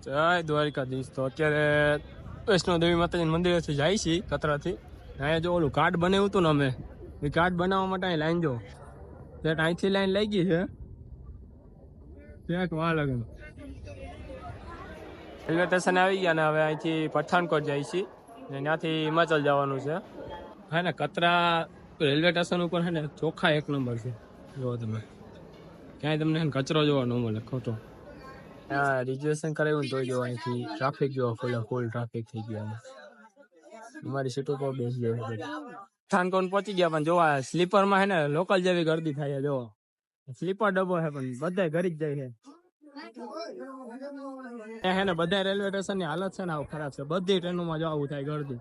જય દ્વારકાધીશ. તો અત્યારે વૈષ્ણોદેવી માતાજીના મંદિરેથી જાય છે કતરાથી. અહીંયા જો ઓલું કાર્ડ બનાવ્યું હતું ને અમે, એ કાર્ડ બનાવવા માટે અહીં લાઈન જો અહીંથી લાઈન લઈ ગઈ છે ત્યાં વાર લાગે. રેલવે સ્ટેશન આવી ગયા ને હવે અહીંથી પઠાણકોટ જાય છે ને ત્યાંથી હિમાચલ જવાનું છે. હા ને કતરા રેલવે સ્ટેશન ઉપર છે ને ચોખ્ખા એક નંબર છે. જુઓ તમે ક્યાંય તમને કચરો જોવા ન મળે ખોટો. હા રિઝર્વેશન કરાવ્યું તો જો અહીંથી ટ્રાફિક જોવા ફૂલ ટ્રાફિક થઈ ગયા. અમારી સીટ ઉપર બેસી જાય પઠાણકોટ પહોંચી ગયા પણ જોવા સ્લીપરમાં છે ને લોકલ જેવી ગરદી થાય છે. જોવો સ્લીપર ડબ્બો છે પણ બધા ઘરી જ જાય છે. હે ને બધા રેલવે સ્ટેશન ની હાલત છે ને આવું ખરાબ છે. બધી ટ્રેનોમાં જો આવું થાય ગરદી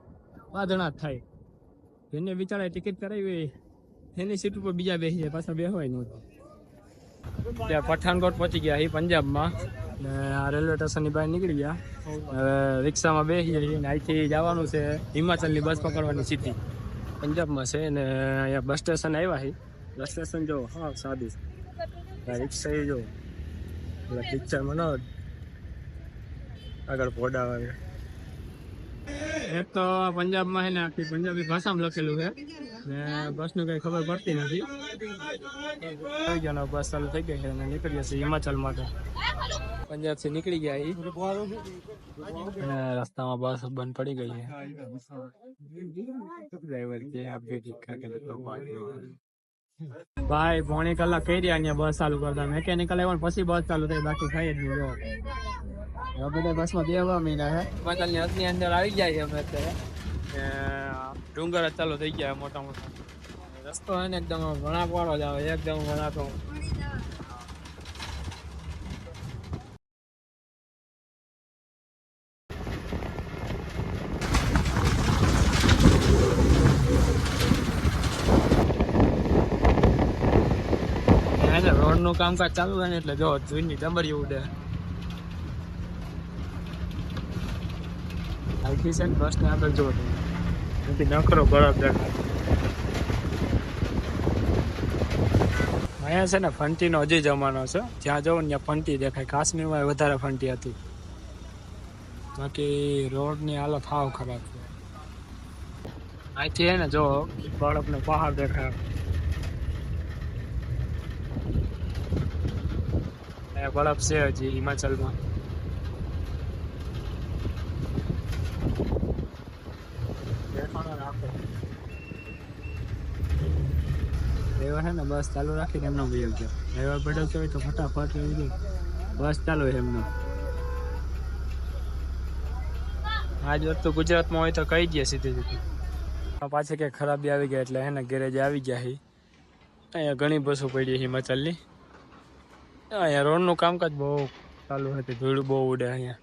વાધણા જ થાય. જેને બિચારા ટિકિટ કરાવી એની સીટ ઉપર બીજા બેસી જાય પાછા બેસવાય નહોતું. ત્યાં પઠાણકોટ પહોંચી ગયા એ પંજાબમાં ને આ રેલવે સ્ટેશન ની બહાર નીકળી ગયા. હવે રિક્ષામાં બેસી જઈએ ને અહીંથી જવાનું છે હિમાચલની બસ પકડવાની સીધી પંજાબમાં છે. ને અહીંયા બસ સ્ટેશન આવ્યા છે. બસ સ્ટેશન જો હા સાદું રિક્ષા એ જો પિક્ચરમાં ન આગળ પોડા આવે. એક તો પંજાબમાં છે ને આખી પંજાબી ભાષામાં લખેલું છે ને બસનું કઈ ખબર પડતી નથી. બસ ચાલુ થઈ ગઈ છે અને નીકળીએ છીએ હિમાચલ માટે. પંજાબ થી નીકળી ગયા અને રસ્તામાં બસ બંધ પડી ગઈ છે. ડ્રાઈવર ભાઈ પોણી કલાક કહી રહ્યા અહીંયા બસ ચાલુ કરતા. મેકેનિકલ આવ્યા પછી બસ ચાલુ થઈ, બાકી ખાઈ જ નહીં. બધા બસમાં બેવા મહિના છે. હિમાચલની હદની અંદર આવી જાય છે અમે અત્યારે. ડુંગર જ ચાલુ થઈ ગયા મોટા મોટા. રસ્તો છે ને એકદમ વળાંક વાળો જ આવે, એકદમ વળાંકો. રોડ નું કામકાજ ચાલુ હોય ને એટલે જો જોઈની ડમરી ઉડે. બસ ને આગળ જો નખરો બરફ દેખાય. અહીંયા છે ને ફંટી નો હજી જમાનો છે. જ્યાં જવું ને ત્યાં ફંટી દેખાય. કાશ્મીરમાં વધારે ફંટી હતી. બાકી રોડ ની હાલત હાવ ખરાબ છે. અહીંથી છે ને જો બરફ નો પહાડ દેખાય. બરફ છે હજી હિમાચલમાં. ડ્રાઈવર છે ને બસ ચાલુ રાખીને એમનો ભાઈ ગયો. ડ્રાઈવર પડ્યો હોય તો ફટાફટ બસ ચાલુ હોય એમનો. આજ વસ્તુ ગુજરાતમાં હોય તો કહી દઈએ સીધી સીધી. પાછી કઈ ખરાબી આવી ગઈ એટલે હે ને ગેરેજ આવી ગયા છે. અહીંયા ઘણી બસો પડી હિમાચલની. અહીંયા રોડનું કામકાજ બહુ ચાલુ હતી. ધૂળ બહુ ઉડે અહીંયા.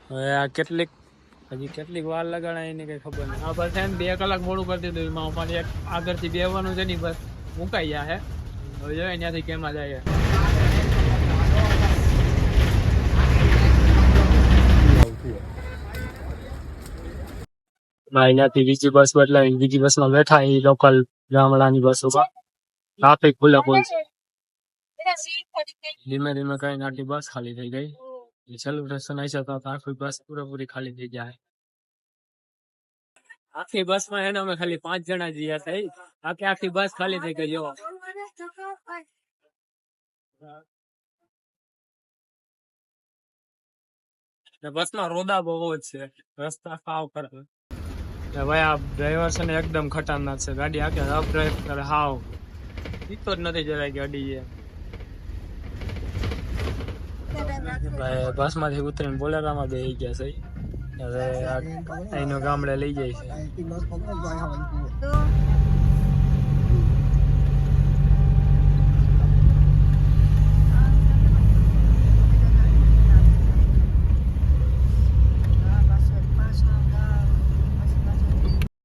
હવે આ કેટલીક વાર લગાડાય એની કઈ ખબર નહીં. આ બસ છે ને 2 કલાક મોડું કરી દીધું. એમાં અમારે એક આગળથી બેવાનું છે ને બસ મુકાઈ ગયા છે. હવે જોઈએ ત્યાંથી કેમાં જાય. અહીંયાથી બીજી બસ બદલાવી બીજી બસમાં બેઠા. એ લોકલ ગામડાની બસ ઉપર ટ્રાફિક ખુલ્લા ફૂલ છે. ધીમે ધીમે કઈ આટલી બસ ખાલી થઈ ગઈ. છેલ્લું સ્ટેશન આવી જતા આખી બસ પૂરેપૂરી ખાલી થઈ જાય. આખી બસ માં એને અમે ખાલી 5 જણા જયા થઈ. આખી બસ ખાલી થઈ ગઈ. જો બસ માં રોદા બહુ જ છે. રસ્તા ખાવ ખરાબ. ભાઈ આ ડ્રાઈવર છે ને એકદમ ખતરનાક છે. ગાડી આખે રફ ડ્રાઈવ કરે. હાવ પીતો જ નથી જરાય ગાડી. બસ માંથી ઉતરીને બોલેરામાં બેસી ગયા છે. હવે અહીંનો ગામડે લઈ જાય છે.